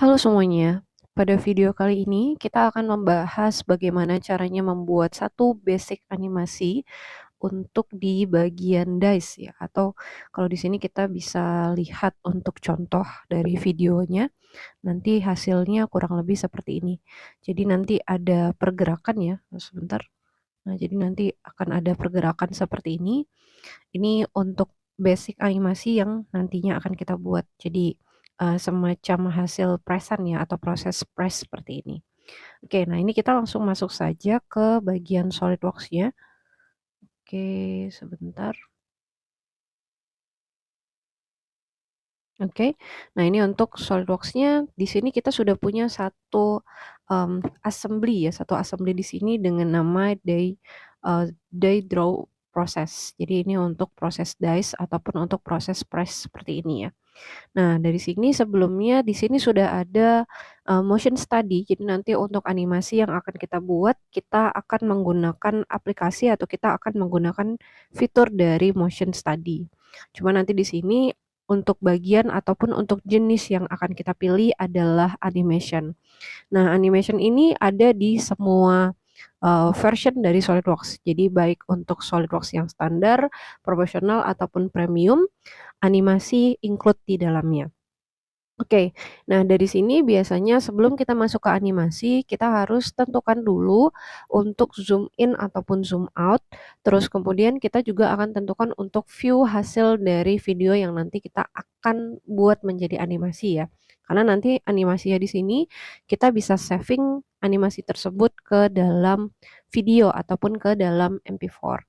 Halo semuanya, pada video kali ini kita akan membahas bagaimana caranya membuat satu basic animasi untuk di bagian dice ya, atau kalau di sini kita bisa lihat untuk contoh dari videonya, nanti hasilnya kurang lebih seperti ini. Jadi nanti ada pergerakan ya, sebentar. Nah, jadi nanti akan ada pergerakan seperti ini. Ini untuk basic animasi yang nantinya akan kita buat. Jadi semacam hasil presan ya atau proses press seperti ini. Oke, nah ini kita langsung masuk saja ke bagian SolidWorks-nya. Oke, sebentar. Oke, nah ini untuk SolidWorks-nya di sini kita sudah punya satu assembly ya, satu assembly di sini dengan nama day draw process. Jadi ini untuk proses dice ataupun untuk proses press seperti ini ya. Nah, dari sini sebelumnya di sini sudah ada motion study. Jadi nanti untuk animasi yang akan kita buat, kita akan menggunakan aplikasi atau kita akan menggunakan fitur dari motion study. Cuma nanti di sini untuk bagian ataupun untuk jenis yang akan kita pilih adalah animation. Nah, animation ini ada di semua version dari SolidWorks. Jadi baik untuk SolidWorks yang standar, profesional ataupun premium, animasi include di dalamnya. Oke, nah dari sini biasanya sebelum kita masuk ke animasi, kita harus tentukan dulu untuk zoom in ataupun zoom out. Terus kemudian kita juga akan tentukan untuk view hasil dari video yang nanti kita akan buat menjadi animasi ya. Karena nanti animasinya di sini kita bisa saving animasi tersebut ke dalam video ataupun ke dalam MP4.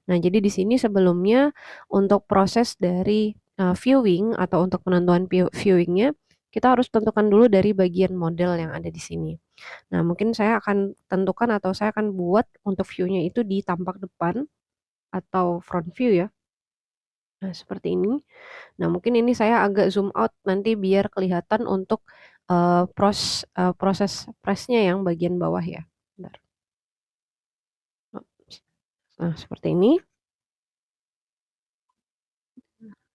Nah, jadi di sini sebelumnya untuk proses dari viewing atau untuk penentuan viewingnya, kita harus tentukan dulu dari bagian model yang ada di sini. Nah, mungkin saya akan tentukan atau saya akan buat untuk view-nya itu di tampak depan atau front view ya. Nah, seperti ini. Nah, mungkin ini saya agak zoom out nanti biar kelihatan untuk proses press-nya yang bagian bawah ya. Bentar. Nah, seperti ini.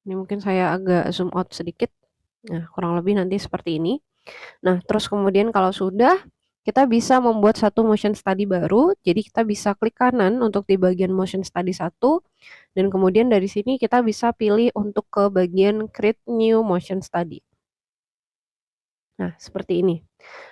Ini mungkin saya agak zoom out sedikit. Nah, kurang lebih nanti seperti ini. Nah, terus kemudian kalau sudah, kita bisa membuat satu motion study baru. Jadi kita bisa klik kanan untuk di bagian motion study 1. Dan kemudian dari sini kita bisa pilih untuk ke bagian create new motion study. Nah, seperti ini.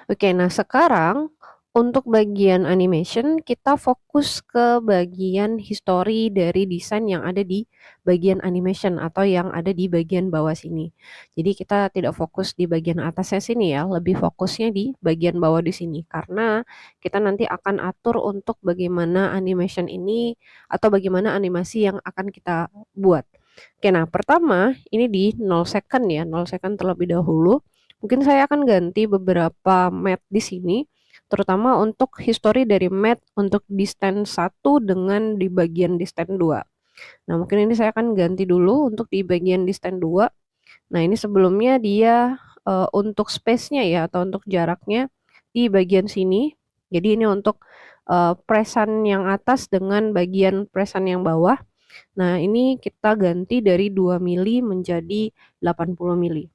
Oke, nah sekarang untuk bagian animation kita fokus ke bagian history dari desain yang ada di bagian animation atau yang ada di bagian bawah sini. Jadi kita tidak fokus di bagian atasnya sini ya, lebih fokusnya di bagian bawah di sini karena kita nanti akan atur untuk bagaimana animation ini atau bagaimana animasi yang akan kita buat. Oke, nah pertama ini di 0 second ya, 0 second terlebih dahulu. Mungkin saya akan ganti beberapa map di sini, terutama untuk history dari map untuk distance 1 dengan di bagian distance 2. Nah, mungkin ini saya akan ganti dulu untuk di bagian distance 2. Nah, ini sebelumnya dia untuk space-nya ya atau untuk jaraknya di bagian sini. Jadi ini untuk presan yang atas dengan bagian presan yang bawah. Nah, ini kita ganti dari 2 mili menjadi 80 mili.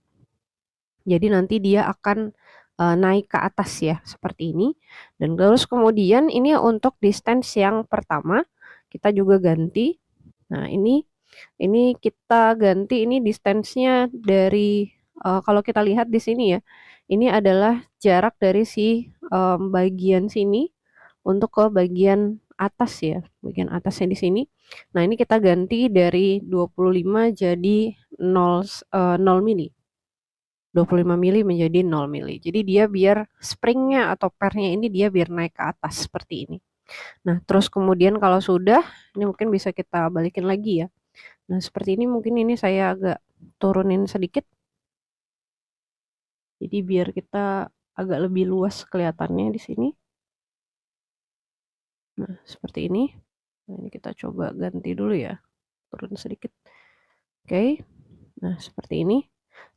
Jadi nanti dia akan naik ke atas ya, seperti ini. Dan terus kemudian ini untuk distance yang pertama, kita juga ganti. Nah, ini kita ganti ini distance-nya dari kalau kita lihat di sini ya, ini adalah jarak dari si bagian sini untuk ke bagian atas ya, bagian atasnya di sini. Nah, ini kita ganti dari 25 jadi 0 mili. 25 mili menjadi 0 mili. Jadi dia biar springnya atau pernya ini dia biar naik ke atas seperti ini. Nah, terus kemudian kalau sudah, ini mungkin bisa kita balikin lagi ya. Nah, seperti ini mungkin ini saya agak turunin sedikit. Jadi biar kita agak lebih luas kelihatannya di sini. Nah, seperti ini. Nah, ini kita coba ganti dulu ya. Turun sedikit. Oke. Nah, seperti ini.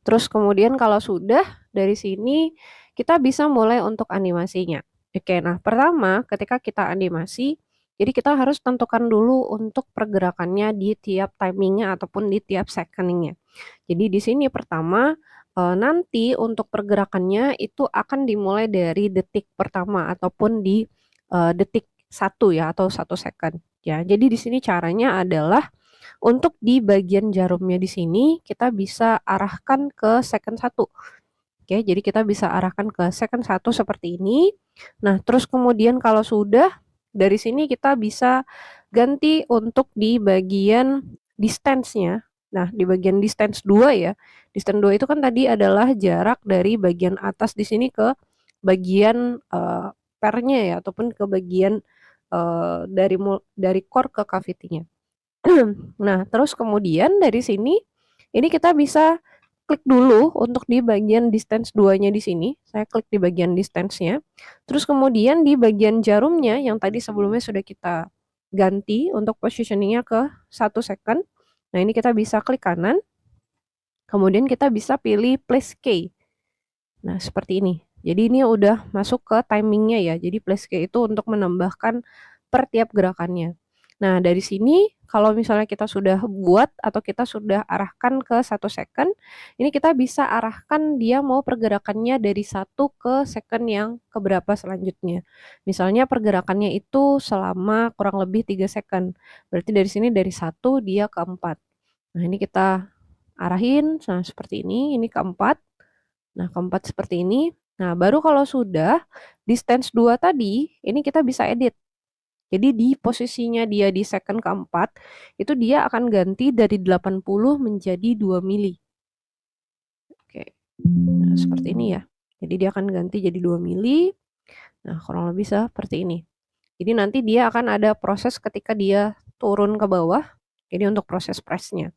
Terus kemudian kalau sudah dari sini kita bisa mulai untuk animasinya. Oke, nah pertama ketika kita animasi, jadi kita harus tentukan dulu untuk pergerakannya di tiap timingnya ataupun di tiap secondingnya. Jadi di sini pertama nanti untuk pergerakannya itu akan dimulai dari detik pertama ataupun di detik 1 ya atau 1 second ya. Jadi di sini caranya adalah untuk di bagian jarumnya di sini kita bisa arahkan ke second 1. Oke, jadi kita bisa arahkan ke second 1 seperti ini. Nah, terus kemudian kalau sudah dari sini kita bisa ganti untuk di bagian distance-nya. Nah, di bagian distance 2 ya. Distance 2 itu kan tadi adalah jarak dari bagian atas di sini ke bagian pair-nya ya ataupun ke bagian dari core ke cavity-nya. Nah, terus kemudian dari sini ini kita bisa klik dulu untuk di bagian distance 2-nya di sini. Saya klik di bagian distance-nya. Terus kemudian di bagian jarumnya yang tadi sebelumnya sudah kita ganti untuk positioning-nya ke 1 second. Nah, ini kita bisa klik kanan. Kemudian kita bisa pilih place key. Nah, seperti ini. Jadi ini udah masuk ke timingnya ya. Jadi place key itu untuk menambahkan per tiap gerakannya. Nah, dari sini kalau misalnya kita sudah buat atau kita sudah arahkan ke 1 second, ini kita bisa arahkan dia mau pergerakannya dari 1 ke second yang keberapa selanjutnya. Misalnya pergerakannya itu selama kurang lebih 3 second. Berarti dari sini dari 1 dia ke 4. Nah, ini kita arahin, nah seperti ini ke 4. Nah, keempat seperti ini. Nah, baru kalau sudah distance 2 tadi, ini kita bisa edit. Jadi di posisinya dia di second keempat, itu dia akan ganti dari 80 menjadi 2 mili. Oke, nah, seperti ini ya. Jadi dia akan ganti jadi 2 mili. Nah, kurang lebih seperti ini. Jadi nanti dia akan ada proses ketika dia turun ke bawah. Jadi untuk proses pressnya.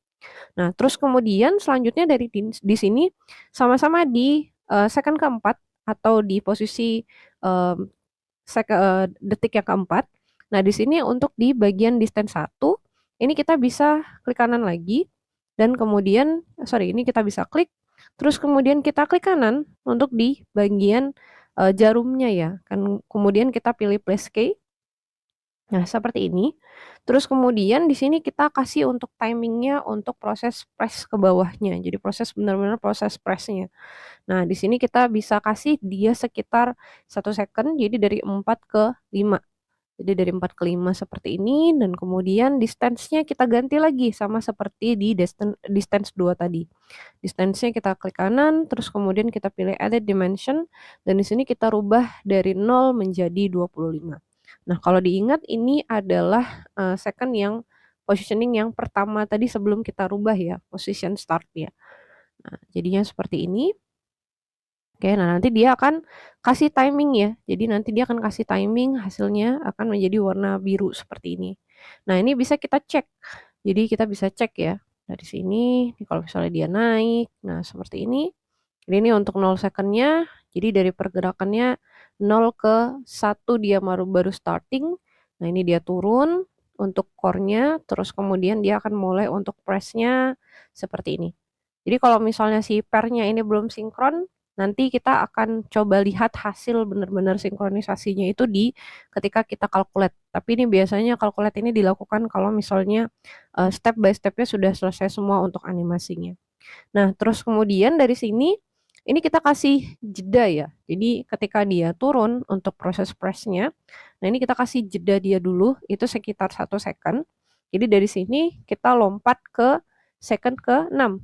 Nah, terus kemudian selanjutnya dari di sini sama-sama di second keempat atau di posisi detik yang keempat. Nah, di sini untuk di bagian distance 1, ini kita bisa klik kanan lagi dan kemudian ini kita bisa klik, terus kemudian kita klik kanan untuk di bagian jarumnya ya. Kan kemudian kita pilih place key. Nah, seperti ini. Terus kemudian di sini kita kasih untuk timingnya untuk proses press ke bawahnya. Jadi proses benar-benar proses pressnya. Nah, di sini kita bisa kasih dia sekitar 1 second, jadi dari 4 ke 5. Jadi dari 4 ke 5 seperti ini, dan kemudian distance-nya kita ganti lagi sama seperti di distance 2 tadi. Distance-nya kita klik kanan, terus kemudian kita pilih edit dimension, dan di sini kita rubah dari 0 menjadi 25. Nah, kalau diingat ini adalah second yang positioning yang pertama tadi sebelum kita rubah ya, position start ya. Nah, jadinya seperti ini. Oke, nah nanti dia akan kasih timing ya. Jadi nanti dia akan kasih timing, hasilnya akan menjadi warna biru seperti ini. Nah, ini bisa kita cek. Jadi kita bisa cek ya. Dari sini, kalau misalnya dia naik, nah seperti ini. Jadi ini untuk 0 secondnya, jadi dari pergerakannya 0 ke 1 dia baru starting. Nah, ini dia turun untuk core-nya, terus kemudian dia akan mulai untuk press-nya seperti ini. Jadi kalau misalnya si pair-nya ini belum sinkron, nanti kita akan coba lihat hasil benar-benar sinkronisasinya itu di ketika kita calculate. Tapi ini biasanya calculate ini dilakukan kalau misalnya step by step-nya sudah selesai semua untuk animasinya. Nah, terus kemudian dari sini ini kita kasih jeda ya. Jadi ketika dia turun untuk proses press-nya, nah ini kita kasih jeda dia dulu, itu sekitar 1 second. Jadi dari sini kita lompat ke second ke-6.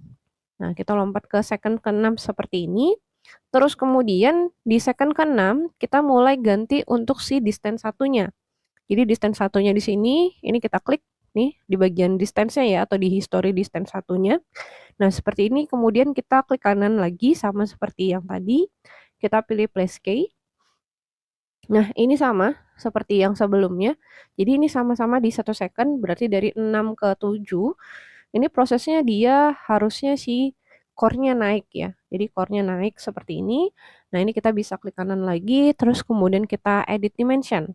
Nah, kita lompat ke second ke-6 seperti ini. Terus kemudian di second ke-6 kita mulai ganti untuk si distance satunya. Jadi distance satunya di sini, ini kita klik nih di bagian distance-nya ya atau di history distance satunya. Nah, seperti ini kemudian kita klik kanan lagi sama seperti yang tadi. Kita pilih place key. Nah, ini sama seperti yang sebelumnya. Jadi ini sama-sama di 1 second, berarti dari 6 ke 7. Ini prosesnya dia harusnya si core-nya naik ya. Jadi core-nya naik seperti ini. Nah, ini kita bisa klik kanan lagi, terus kemudian kita edit dimension.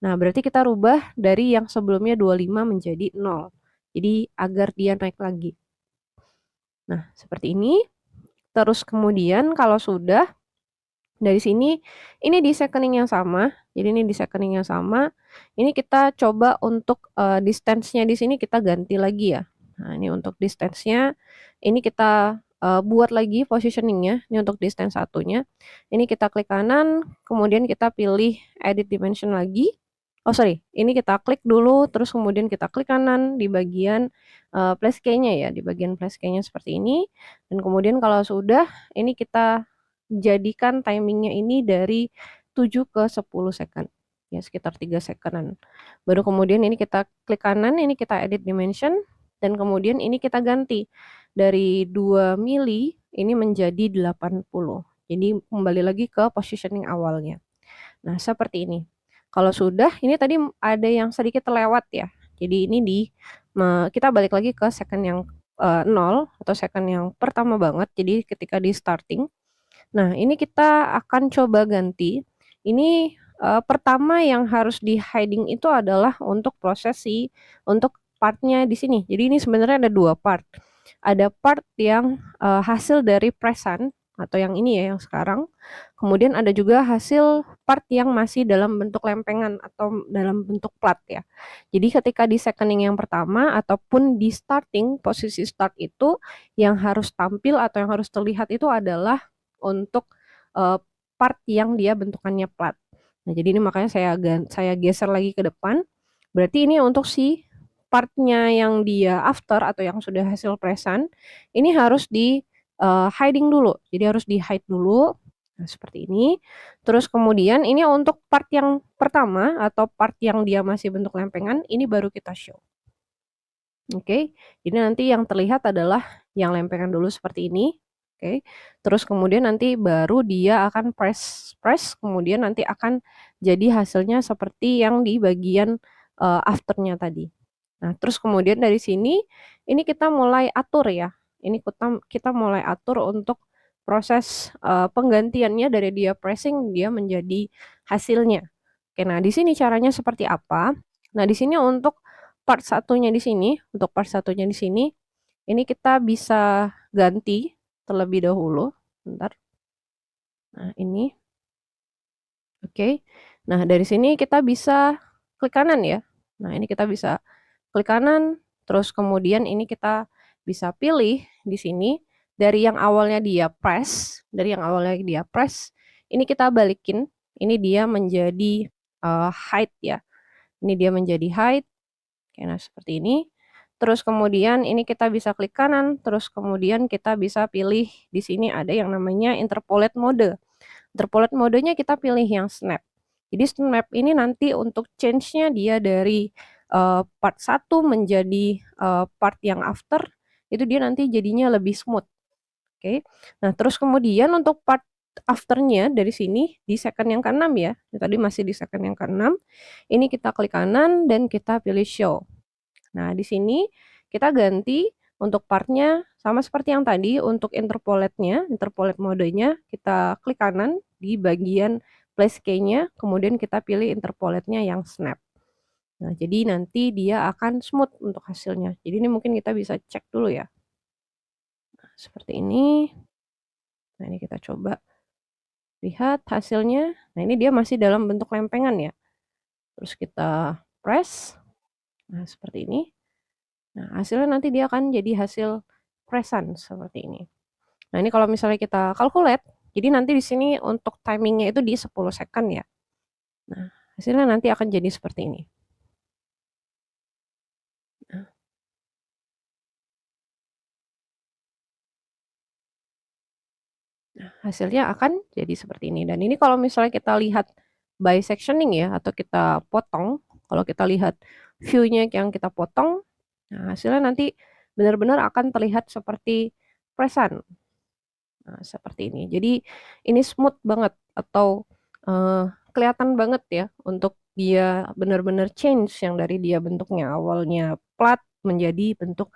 Nah, berarti kita rubah dari yang sebelumnya 25 menjadi 0. Jadi agar dia naik lagi. Nah, seperti ini. Terus kemudian kalau sudah, dari sini, ini di seconding yang sama. Jadi ini di seconding yang sama. Ini kita coba untuk distance-nya di sini kita ganti lagi ya. Nah, ini untuk distance-nya, ini kita buat lagi positioning-nya, ini untuk distance satunya. Ini kita klik kanan, kemudian kita pilih edit dimension lagi. Oh sorry, ini kita klik dulu, terus kemudian kita klik kanan di bagian place key-nya ya, di bagian place key-nya seperti ini. Dan kemudian kalau sudah, ini kita jadikan timingnya ini dari 7 ke 10 second. Ya, sekitar 3 secondan. Baru kemudian ini kita klik kanan, ini kita edit dimension, dan kemudian ini kita ganti dari 2 mili ini menjadi 80. Jadi kembali lagi ke positioning awalnya. Nah, seperti ini. Kalau sudah, ini tadi ada yang sedikit terlewat ya. Jadi ini kita balik lagi ke second yang 0 atau second yang pertama banget. Jadi ketika di starting. Nah, ini kita akan coba ganti. Ini pertama yang harus di hiding itu adalah untuk untuk partnya di sini. Jadi ini sebenarnya ada 2 part. Ada part yang hasil dari presan atau yang ini ya, yang sekarang. Kemudian ada juga hasil part yang masih dalam bentuk lempengan atau dalam bentuk plat ya. Jadi ketika di seconding yang pertama ataupun di starting, posisi start itu yang harus tampil atau yang harus terlihat itu adalah untuk part yang dia bentukannya plat. Nah, jadi ini makanya saya geser lagi ke depan. Berarti ini untuk si partnya yang dia after atau yang sudah hasil presan, ini harus di hiding dulu. Jadi harus di hide dulu. Nah, seperti ini. Terus kemudian ini untuk part yang pertama atau part yang dia masih bentuk lempengan, ini baru kita show. Oke, jadi nanti yang terlihat adalah yang lempengan dulu seperti ini. Oke, terus kemudian nanti baru dia akan press, kemudian nanti akan jadi hasilnya seperti yang di bagian afternya tadi. Nah, terus kemudian dari sini, ini kita mulai atur ya. Ini kita mulai atur untuk proses penggantiannya dari dia pressing, dia menjadi hasilnya. Oke, nah di sini caranya seperti apa? Nah, di sini untuk part satunya di sini, ini kita bisa ganti terlebih dahulu. Bentar. Nah, ini. Oke. Nah, dari sini kita bisa klik kanan ya. Nah, ini kita bisa klik kanan, terus kemudian ini kita bisa pilih di sini dari yang awalnya dia press, ini kita balikin, ini dia menjadi hide ya. Ini dia menjadi hide. Oke, nah seperti ini. Terus kemudian ini kita bisa klik kanan, terus kemudian kita bisa pilih di sini ada yang namanya interpolate mode. Interpolate modenya kita pilih yang snap. Jadi snap ini nanti untuk change-nya dia dari part 1 menjadi part yang after, itu dia nanti jadinya lebih smooth. Oke. Nah, terus kemudian untuk part afternya dari sini di second yang ke-6 ya. Tadi masih di second yang ke-6. Ini kita klik kanan dan kita pilih show. Nah, di sini kita ganti untuk partnya sama seperti yang tadi, untuk interpolate modenya, kita klik kanan di bagian place key-nya, kemudian kita pilih interpolate-nya yang snap. Nah, jadi nanti dia akan smooth untuk hasilnya. Jadi ini mungkin kita bisa cek dulu ya. Nah, seperti ini. Nah, ini kita coba lihat hasilnya. Nah, ini dia masih dalam bentuk lempengan ya. Terus kita press. Nah, seperti ini. Nah, hasilnya nanti dia akan jadi hasil presan seperti ini. Nah, ini kalau misalnya kita calculate, jadi nanti di sini untuk timingnya itu di 10 second ya. Nah, hasilnya nanti akan jadi seperti ini. Nah, hasilnya akan jadi seperti ini. Dan ini kalau misalnya kita lihat by sectioning ya, atau kita potong, kalau kita lihat view-nya yang kita potong, nah hasilnya nanti benar-benar akan terlihat seperti presan. Nah, seperti ini. Jadi ini smooth banget atau kelihatan banget ya untuk dia benar-benar change yang dari dia bentuknya awalnya plat menjadi bentuk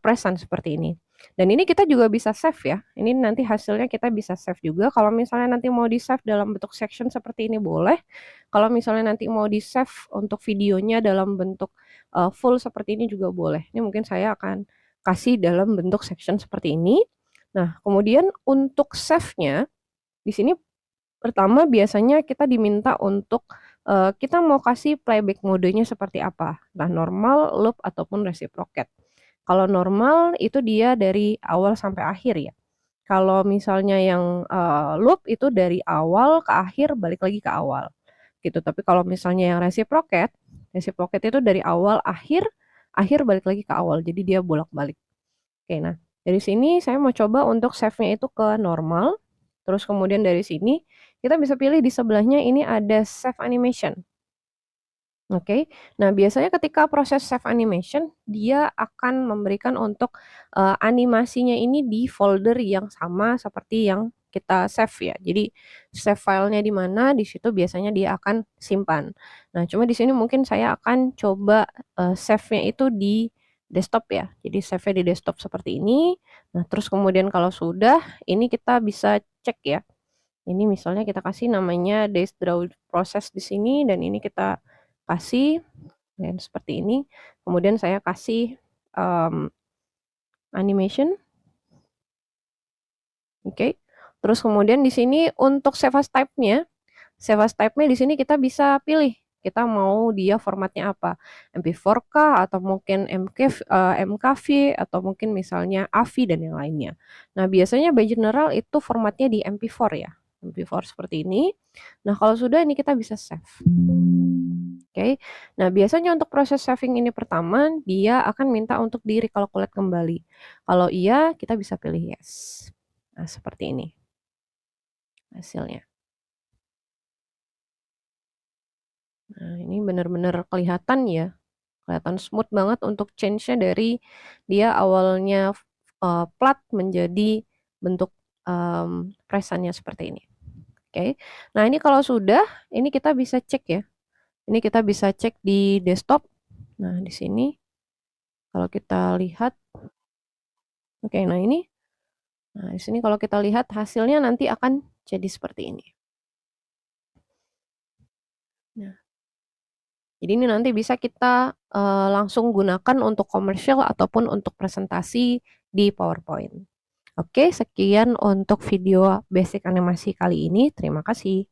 presan seperti ini. Dan ini kita juga bisa save ya. Ini nanti hasilnya kita bisa save juga. Kalau misalnya nanti mau di save dalam bentuk section seperti ini boleh. Kalau misalnya nanti mau di save untuk videonya dalam bentuk full seperti ini juga boleh. Ini mungkin saya akan kasih dalam bentuk section seperti ini. Nah, kemudian untuk save-nya, di sini pertama biasanya kita diminta untuk kita mau kasih playback modenya seperti apa. Nah, normal, loop, ataupun reciprocate. Kalau normal itu dia dari awal sampai akhir ya. Kalau misalnya yang, loop itu dari awal ke akhir balik lagi ke awal, gitu. Tapi kalau misalnya yang reciprocate, reciprocate itu dari awal akhir, akhir balik lagi ke awal, jadi dia bolak-balik. Oke, nah dari sini saya mau coba untuk save-nya itu ke normal, terus kemudian dari sini kita bisa pilih di sebelahnya ini ada save animation. Oke. Nah, biasanya ketika proses save animation, dia akan memberikan untuk, animasinya ini di folder yang sama seperti yang kita save ya. Jadi save filenya di mana, di situ biasanya dia akan simpan. Nah, cuma di sini mungkin saya akan coba, save-nya itu di desktop ya. Jadi save-nya di desktop seperti ini. Nah, terus kemudian kalau sudah, ini kita bisa cek ya. Ini misalnya kita kasih namanya dash draw process di sini dan ini kita kasih dan seperti ini. Kemudian saya kasih, animation, oke. Terus kemudian di sini untuk save as type-nya, save as type-nya di sini kita bisa pilih, kita mau dia formatnya apa, MP4 kah atau mungkin MKV atau mungkin misalnya AVI dan yang lainnya. Nah, biasanya by general itu formatnya di MP4 ya, MP4 seperti ini. Nah, kalau sudah ini kita bisa save. Oke. Nah, biasanya untuk proses saving ini pertama, dia akan minta untuk di-recalculate kembali. Kalau iya, kita bisa pilih yes. Nah, seperti ini hasilnya. Nah, ini benar-benar kelihatan ya, kelihatan smooth banget untuk change-nya dari dia awalnya, flat menjadi bentuk, presannya seperti ini. Oke. Nah, ini kalau sudah, ini kita bisa cek ya. Ini kita bisa cek di desktop. Nah, di sini kalau kita lihat, oke, nah ini, nah di sini kalau kita lihat hasilnya nanti akan jadi seperti ini. Nah, jadi ini nanti bisa kita langsung gunakan untuk komersial ataupun untuk presentasi di PowerPoint. Oke, sekian untuk video basic animasi kali ini. Terima kasih.